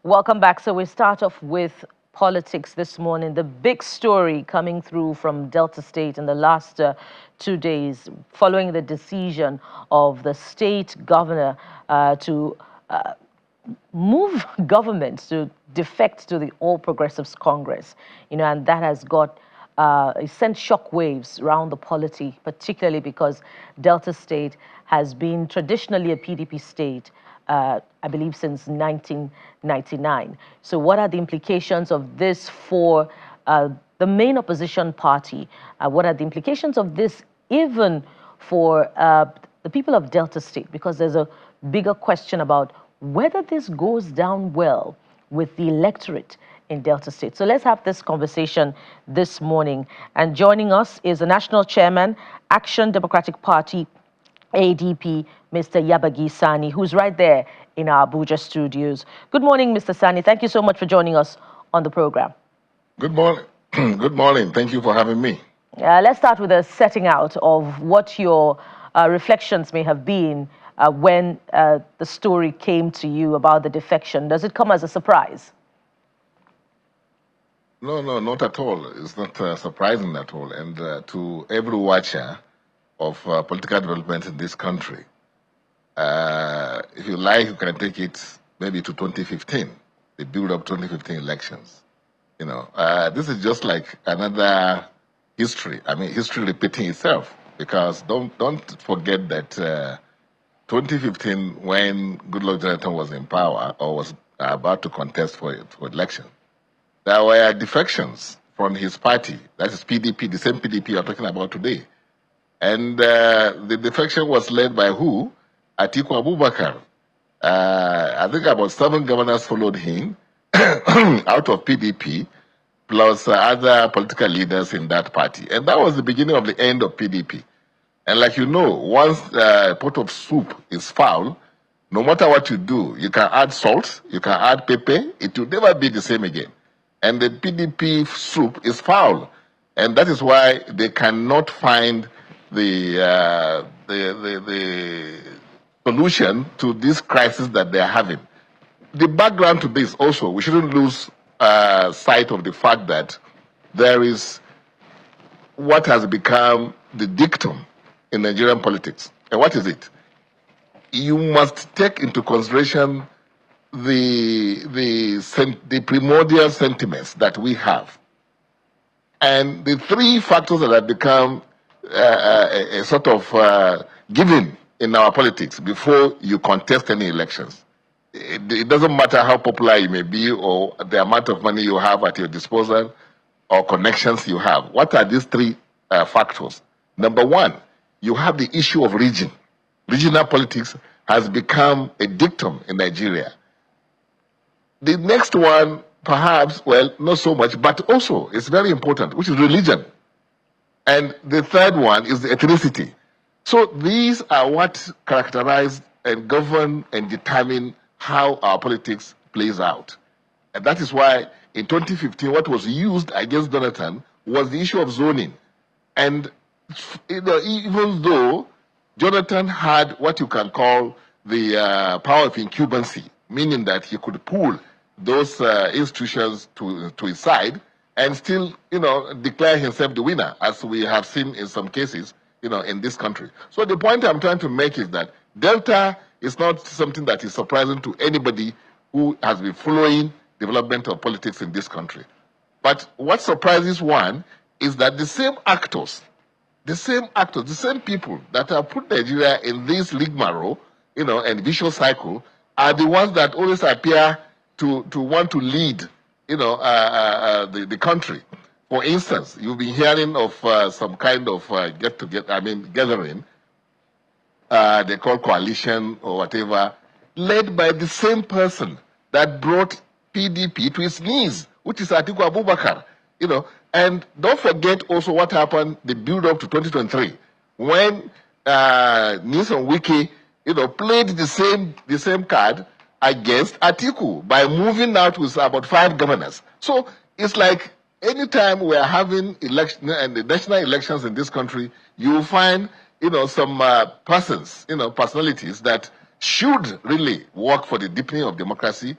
Welcome back. So we start off with politics this morning. The big story coming through from Delta State in the last 2 days, following the decision of the state governor to move government to defect to the All Progressives Congress, and that has got it sent shockwaves around the polity, particularly because Delta State has been traditionally a PDP state, I believe, since 1999. So what are the implications of this for the main opposition party? What are the implications of this even for the people of Delta State? Because there's a bigger question about whether this goes down well with the electorate in Delta State. So let's have this conversation this morning. And joining us is the National Chairman, Action Democratic Party, ADP, Mr. Yabagi Sanni, who's right there in our Abuja studios. Good morning, Mr. Sanni. Thank you so much for joining us on the program. Good morning. Good morning. Thank you for having me. Let's start with a setting out of what your reflections may have been when the story came to you about the defection. Does it come as a surprise? No, not at all. It's not surprising at all. And to every watcher of political development in this country, if you like, you can take it maybe to 2015, the build-up 2015 elections. This is just like another history. I mean, history repeating itself. Because don't forget that 2015, when Goodluck Jonathan was in power or was about to contest for election, there were defections from his party, that is PDP, the same PDP you're talking about today. And the defection was led by who? Atiku Abubakar. I think about 7 governors followed him out of PDP, plus other political leaders in that party. And that was the beginning of the end of PDP. And like you know, once a pot of soup is foul, no matter what you do, you can add salt, you can add pepper, it will never be the same again. And the PDP soup is foul. And that is why they cannot find the solution to this crisis that they are having. The background to this also, we shouldn't lose sight of the fact that there is what has become the dictum in Nigerian politics. And what is it? You must take into consideration the primordial sentiments that we have. And the 3 factors that have become a sort of given in our politics before you contest any elections. It doesn't matter how popular you may be or the amount of money you have at your disposal or connections you have. What are these 3 factors? Number 1, you have the issue of region. Regional politics has become a dictum in Nigeria. The next one, perhaps, well, not so much, but also it's very important, which is religion. And the third one is the ethnicity. So these are what characterize and govern and determine how our politics plays out. And that is why in 2015, what was used against Jonathan was the issue of zoning. And even though Jonathan had what you can call the power of incumbency, meaning that he could pull those institutions to his side and still, declare himself the winner, as we have seen in some cases, in this country. So the point I'm trying to make is that Delta is not something that is surprising to anybody who has been following development of politics in this country. But what surprises one is that the same actors, the same people that have put Nigeria in this rigmarole, and vicious cycle, are the ones that always appear to want to lead, the country. For instance, you've been hearing of some kind of gathering, they call coalition or whatever, led by the same person that brought PDP to its knees, which is Atiku Abubakar. And don't forget also what happened the build-up to 2023, when Nyesom Wike, played the same card against Atiku by moving out with about 5 governors. So it's like anytime we are having election and the national elections in this country, you will find some personalities that should really work for the deepening of democracy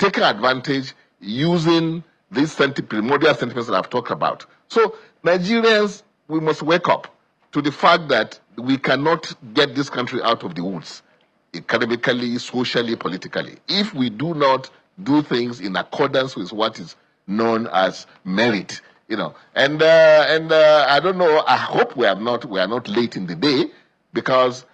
taken advantage using these primordial sentiments that I've talked about. So Nigerians, we must wake up to the fact that we cannot get this country out of the woods, academically, socially, politically, if we do not do things in accordance with what is known as merit. And I don't know. I hope we are not late in the day, because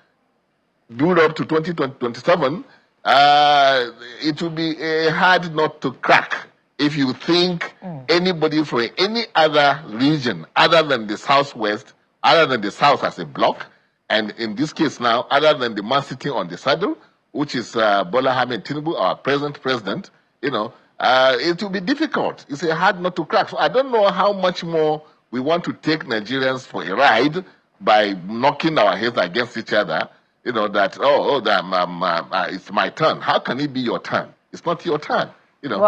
build up to 2027, it will be a hard nut to crack if you think anybody from any other region other than the Southwest, other than the South as a bloc, and in this case now, other than the man sitting on the saddle, which is Bola Ahmed Tinubu, our present president, it will be difficult. It's a hard nut to crack. So I don't know how much more we want to take Nigerians for a ride by knocking our heads against each other, it's my turn. How can it be your turn? It's not your turn.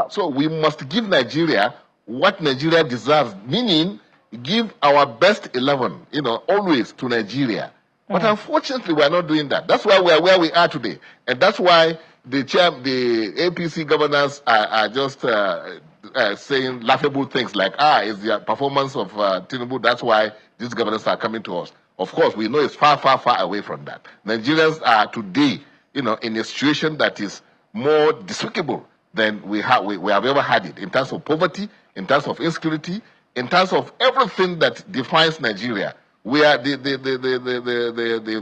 So we must give Nigeria what Nigeria deserves, meaning give our best 11, always to Nigeria. But unfortunately, we are not doing that. That's why we are where we are today. And that's why the APC governors are just saying laughable things like, it's the performance of Tinubu. That's why these governors are coming to us. Of course, we know it's far, far, far away from that. Nigerians are today, in a situation that is more despicable than we have ever had it, in terms of poverty, in terms of insecurity, in terms of everything that defines Nigeria. Where the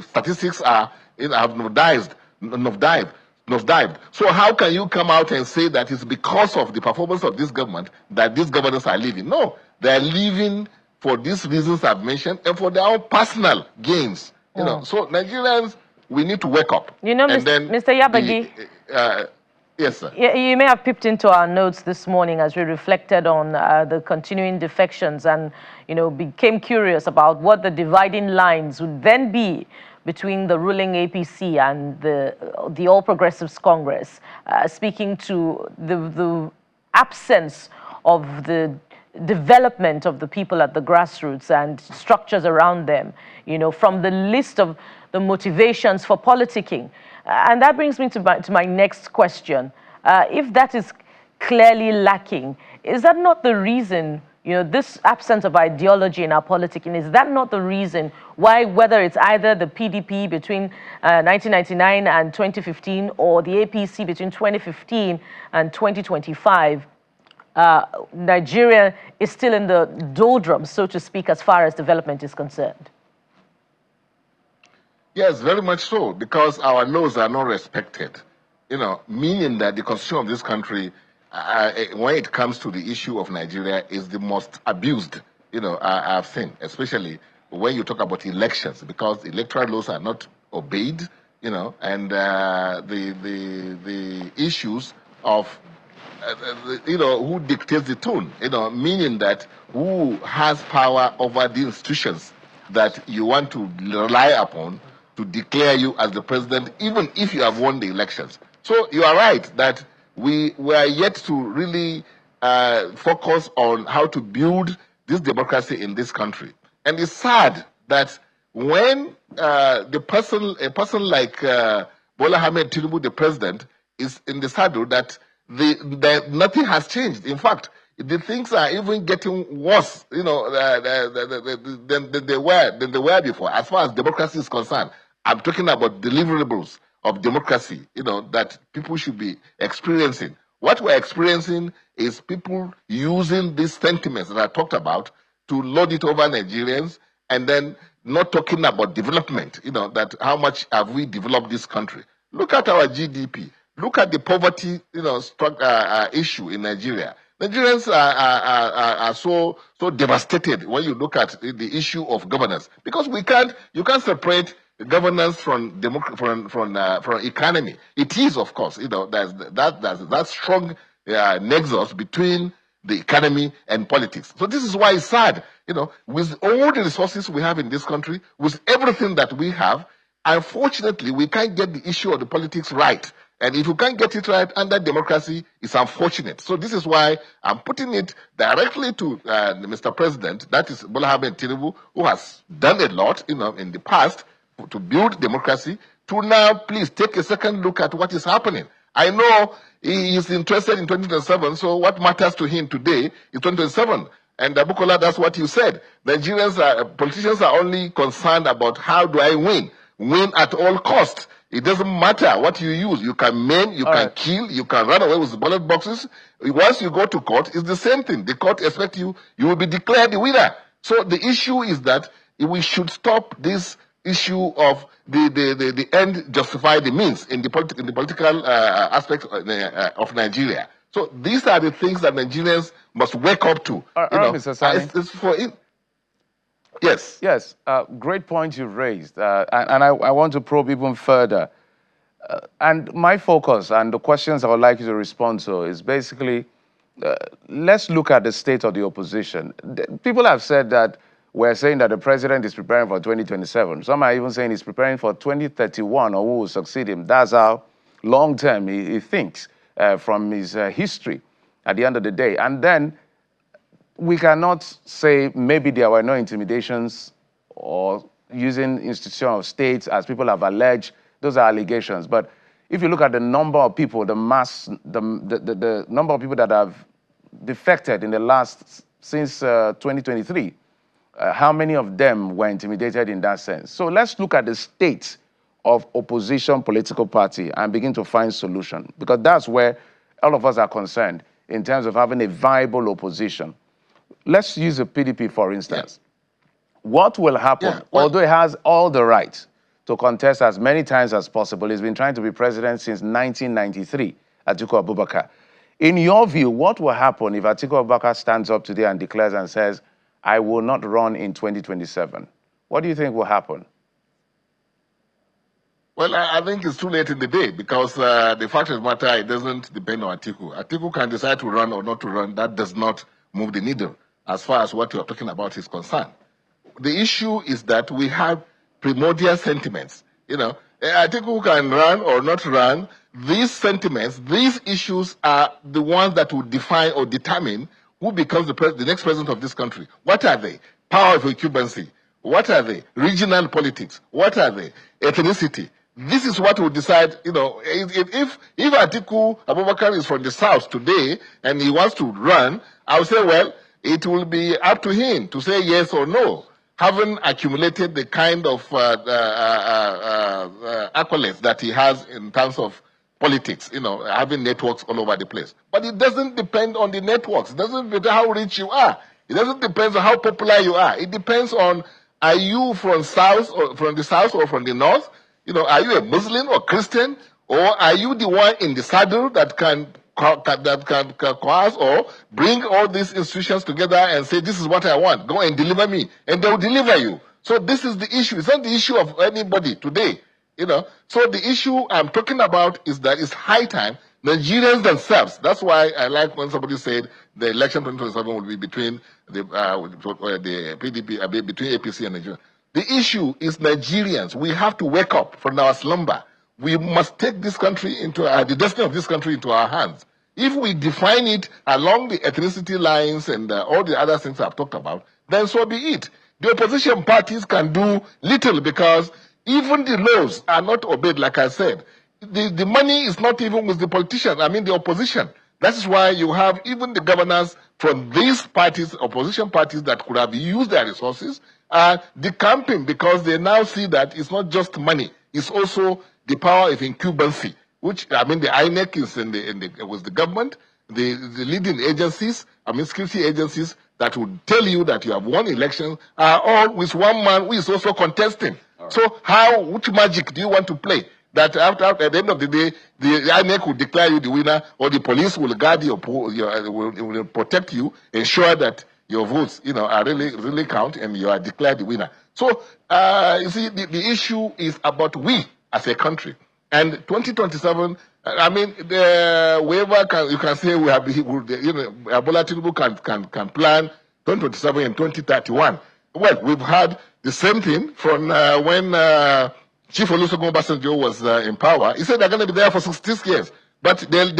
statistics have nosedived. So how can you come out and say that it's because of the performance of this government that these governors are leaving? No, they are leaving for these reasons I've mentioned and for their own personal gains. So Nigerians, we need to wake up. Mr. Yabagi. Yes, sir. You may have peeped into our notes this morning as we reflected on the continuing defections and, became curious about what the dividing lines would then be between the ruling APC and the All Progressives Congress, speaking to the absence of the development of the people at the grassroots and structures around them, from the list of the motivations for politicking. And that brings me to my next question. If that is clearly lacking, is that not the reason, this absence of ideology in our politicking, is that not the reason why, whether it's either the PDP between 1999 and 2015 or the APC between 2015 and 2025, Nigeria is still in the doldrums, so to speak, as far as development is concerned? Yes, very much so, because our laws are not respected. Meaning that the constitution of this country, when it comes to the issue of Nigeria, is the most abused, I've seen, especially when you talk about elections, because electoral laws are not obeyed, and the issues of who dictates the tone, meaning that who has power over the institutions that you want to rely upon to declare you as the president, even if you have won the elections. So you are right that we are yet to really focus on how to build this democracy in this country. And it's sad that when a person like Bola Ahmed Tinubu, the president, is in the saddle, that nothing has changed. In fact, the things are even getting worse, than they were before. As far as democracy is concerned, I'm talking about deliverables of democracy, that people should be experiencing. What we're experiencing is people using these sentiments that I talked about to load it over Nigerians, and then not talking about development, that how much have we developed this country. Look at our GDP. Look at the poverty, issue in Nigeria. Nigerians are so devastated when you look at the issue of governance, because you can't separate governance from economy. It is, of course, there's that strong nexus between the economy and politics. So this is why it's sad, with all the resources we have in this country, with everything that we have, unfortunately, we can't get the issue of the politics right. And if you can't get it right under democracy, it's unfortunate. So this is why I'm putting it directly to Mr. President, that is Bola Ahmed Tinubu, who has done a lot, in the past to build democracy, to now please take a second look at what is happening. I know he is interested in 2027, so what matters to him today is 2027. And Abukola, that's what you said. Politicians are only concerned about how do I win at all costs. It doesn't matter what you use. You can maim, you can kill, you can run away with the ballot boxes. Once you go to court, it's the same thing. The court expects you will be declared the winner. So the issue is that we should stop this issue of the end justify the means in the political aspect of Nigeria. So these are the things that Nigerians must wake up to. Mr. Sanni. It's for it. Yes. Yes, great point you raised. And I want to probe even further. And my focus and the questions I would like you to respond to is basically, let's look at the state of the opposition. People have said that we're saying that the president is preparing for 2027. Some are even saying he's preparing for 2031 or who will succeed him. That's how long-term he thinks from his history at the end of the day. And then we cannot say maybe there were no intimidations or using institution of states as people have alleged. Those are allegations. But if you look at the number of people, the number of people that have defected in the since 2023, how many of them were intimidated in that sense? So let's look at the state of opposition political party and begin to find solution, because that's where all of us are concerned in terms of having a viable opposition. Let's use the PDP, for instance. Yeah. What will happen? Although it has all the right to contest as many times as possible, he's been trying to be president since 1993, Atiku Abubakar. In your view, what will happen if Atiku Abubakar stands up today and declares and says, I will not run in 2027? What do you think will happen? Well, I think it's too late in the day, because the fact of the matter, it doesn't depend on Atiku. Atiku can decide to run or not to run. That does not move the needle as far as what you're talking about is concerned. The issue is that we have primordial sentiments. Atiku can run or not run. These sentiments, these issues are the ones that will define or determine who becomes the next president of this country. What are they? Power of incumbency. What are they? Regional politics. What are they? Ethnicity. This is what will decide, if Atiku Abubakar is from the south today and he wants to run, I would say, well, it will be up to him to say yes or no, having accumulated the kind of accolades that he has in terms of politics, having networks all over the place. But it doesn't depend on the networks. It doesn't matter how rich you are. It doesn't depend on how popular you are. It depends on, are you from south or from the south or from the north? Are you a Muslim or Christian? Or are you the one in the saddle that can coerce or bring all these institutions together and say, this is what I want, go and deliver me, and they'll deliver you. So this is the issue. It's not the issue of anybody today. So the issue I'm talking about is that it's high time Nigerians themselves. That's why I like when somebody said the election 2027 will be between the PDP, between APC and Nigeria. The issue is Nigerians. We have to wake up from our slumber. We must take this country into the destiny of this country into our hands. If we define it along the ethnicity lines and all the other things I've talked about, then so be it. The opposition parties can do little, because even the laws are not obeyed, like I said. The money is not even with the politicians, the opposition. That is why you have even the governors from these parties, opposition parties, that could have used their resources, are decamping, because they now see that it's not just money, it's also the power of incumbency, which, the INEC is with the government, the leading agencies, security agencies that would tell you that you have won election are all with one man who is also contesting. Right. So which magic do you want to play? That at the end of the day, the INEC will declare you the winner, or the police will guard will protect you, ensure that your votes, are really count, and you are declared the winner. So, you see, the issue is about we as a country. And 2027, whoever you can say we have, Bola Tinubu can plan 2027 and 2031. Well, we've had the same thing from when Chief Olusegun Obasanjo was in power. He said they're going to be there for 16 years, but they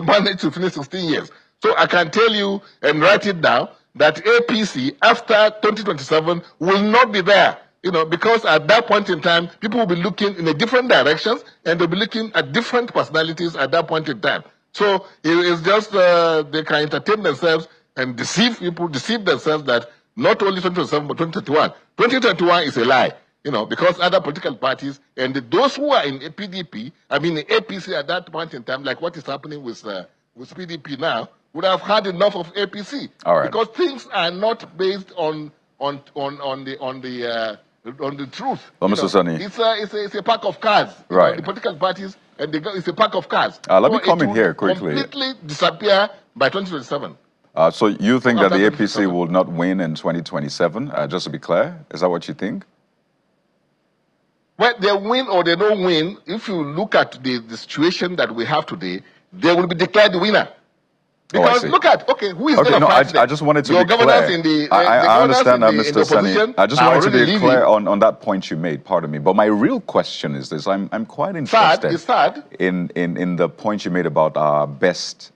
managed to finish 16 years. So I can tell you and write it down that APC after 2027 will not be there. because at that point in time, people will be looking in a different directions, and they'll be looking at different personalities at that point in time. So it's just they can entertain themselves and deceive people, deceive themselves that not only 2027 but 2031. 2031 is a lie, because other political parties and those who are in PDP, I mean the APC at that point in time, like what is happening with PDP now, would have had enough of APC. All right. Because things are not based on the truth. Well, Mr. Sanni. It's a pack of cards. Right. The political parties, and it's a pack of cards. Let me come in here quickly. Completely disappear by 2027. So you think that the APC 2027. will not win in 2027? Just to be clear, is that what you think? Well, they win or they don't win, if you look at the situation that we have today, they will be declared the winner. Because see. look at, who is going to No, fight I just wanted to Your be clear. governors in the I understand that, in the Mr. Sanni. opposition I just are wanted to be already clear leaving. on that point you made, pardon me. But my real question is this. I'm quite interested It's sad. in the point you made about our best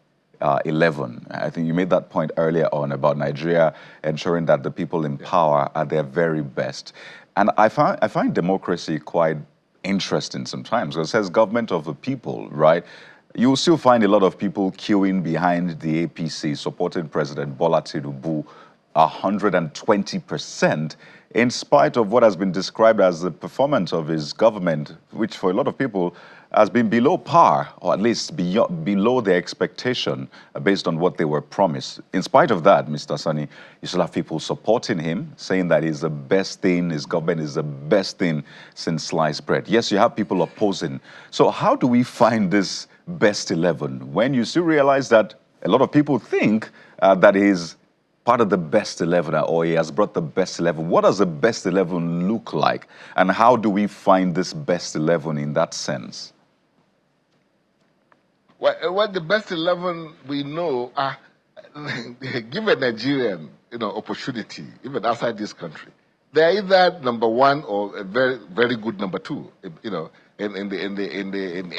11. I think you made that point earlier on about Nigeria ensuring that the people in power are their very best. And I find democracy quite interesting sometimes, because it says government of the people, right? You will still find a lot of people queuing behind the APC, supporting President Bola Tinubu 120%, in spite of what has been described as the performance of his government, which for a lot of people has been below par, or at least below their expectation based on what they were promised. In spite of that, Mr. Sanni, you still have people supporting him, saying that he's the best thing, his government is the best thing since sliced bread. Yes, you have people opposing. So how do we find this best 11 when you still realize that a lot of people think that he's part of the best 11 or he has brought the best 11? What does the best 11 look like? And how do we find this best 11 in that sense? Well, the best 11 we know are, give a Nigerian, opportunity, even outside this country. They're either number one or a very, very good number two, in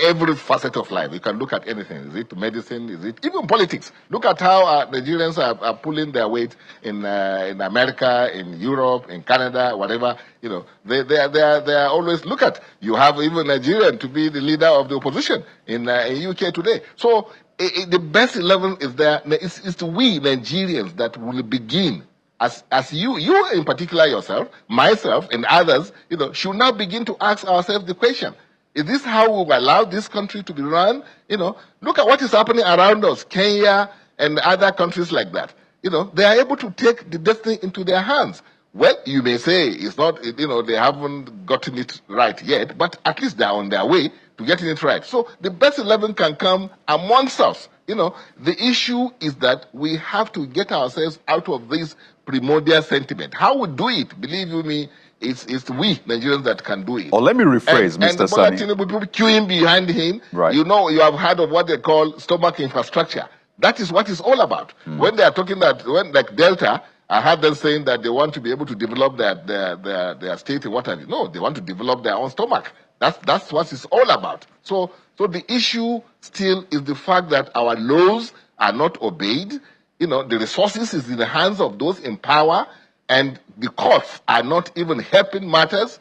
every facet of life. You can look at anything. Is it medicine? Is it even politics? Look at how Nigerians are pulling their weight in America, in Europe, in Canada, whatever. They are always, look at, you have even Nigerian to be the leader of the opposition in UK today. So the best 11 is there. It's we Nigerians that will begin. As you in particular yourself, myself, and others, should now begin to ask ourselves the question: is this how we will allow this country to be run? Look at what is happening around us, Kenya and other countries like that. They are able to take the destiny into their hands. Well, you may say it's not, they haven't gotten it right yet, but at least they're on their way to getting it right. So the best 11 can come amongst us. The issue is that we have to get ourselves out of this primordial sentiment. How we do it, believe you me, it's we Nigerians that can do it. Or let me rephrase, Mr. Sanni. And people queuing behind him, right. You have heard of what they call stomach infrastructure. That is what it's all about. When they are talking like Delta, I heard them saying that they want to be able to develop their state and what have you. No, they want to develop their own stomach. That's what it's all about. So the issue still is the fact that our laws are not obeyed. The resources is in the hands of those in power, and the courts are not even helping matters.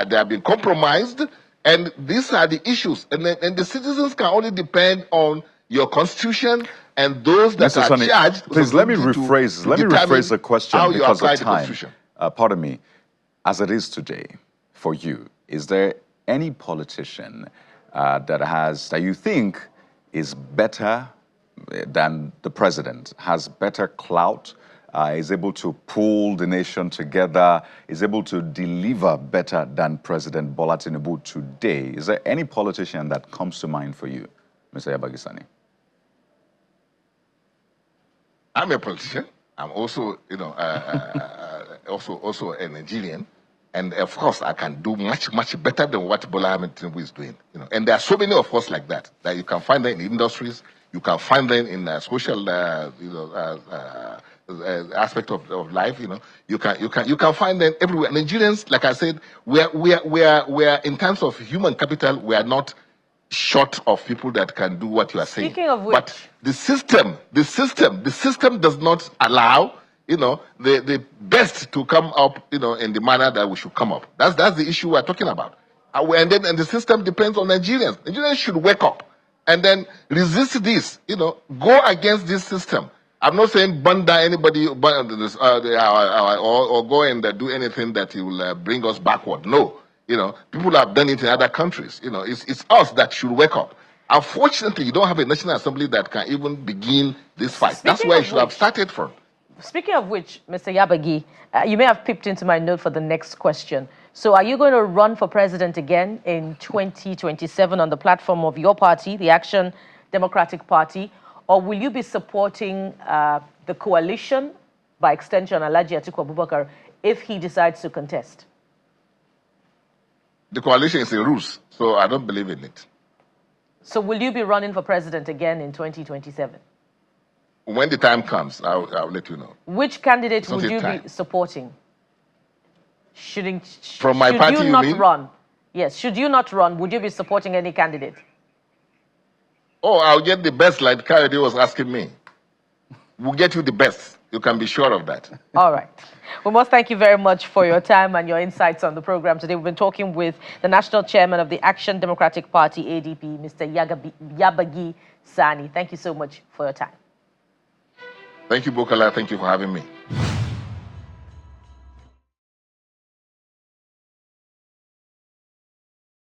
They have been compromised, and these are the issues. And the citizens can only depend on your constitution and those that Mr. are Sanni, charged. please let me rephrase the question because of time. Pardon me. As it is today, for you, is there any politician that you think is better than the president, has better clout, is able to pull the nation together, is able to deliver better than President Bola Tinubu today? Is there any politician that comes to mind for you, Mr. Yabagi Sanni? I'm a politician. I'm also, also a Nigerian. And of course, I can do much, much better than what Bola Ahmed Tinubu is doing. And there are so many of us like that you can find them in industries, you can find them in social, aspect of life. You can find them everywhere. Nigerians, like I said, we are in terms of human capital, we are not short of people that can do what you are saying. Speaking of which, but the system does not allow the best to come up, in the manner that we should come up. That's the issue we're talking about. And the system depends on Nigerians. Nigerians should wake up and then resist this, go against this system. I'm not saying burn down anybody or go and do anything that will bring us backward. No, people have done it in other countries. It's us that should wake up. Unfortunately, you don't have a National Assembly that can even begin this fight. That's where it should have started from. Speaking of which, Mr. Yabagi, you may have peeped into my note for the next question. So are you going to run for president again in 2027 on the platform of your party, the Action Democratic Party, or will you be supporting the coalition, by extension, Alhaji Atiku Abubakar, if he decides to contest? The coalition is a ruse, so I don't believe in it. So will you be running for president again in 2027? When the time comes, I'll let you know. Which candidate would you be supporting? From my party, you not run? Yes. Should you not run, would you be supporting any candidate? Oh, I'll get the best, like Kayode was asking me. We'll get you the best. You can be sure of that. All right. We must thank you very much for your time and your insights on the program today. We've been talking with the National Chairman of the Action Democratic Party, ADP, Mr. Yabagi Sanni. Thank you so much for your time. Thank you, Bukala. Thank you for having me.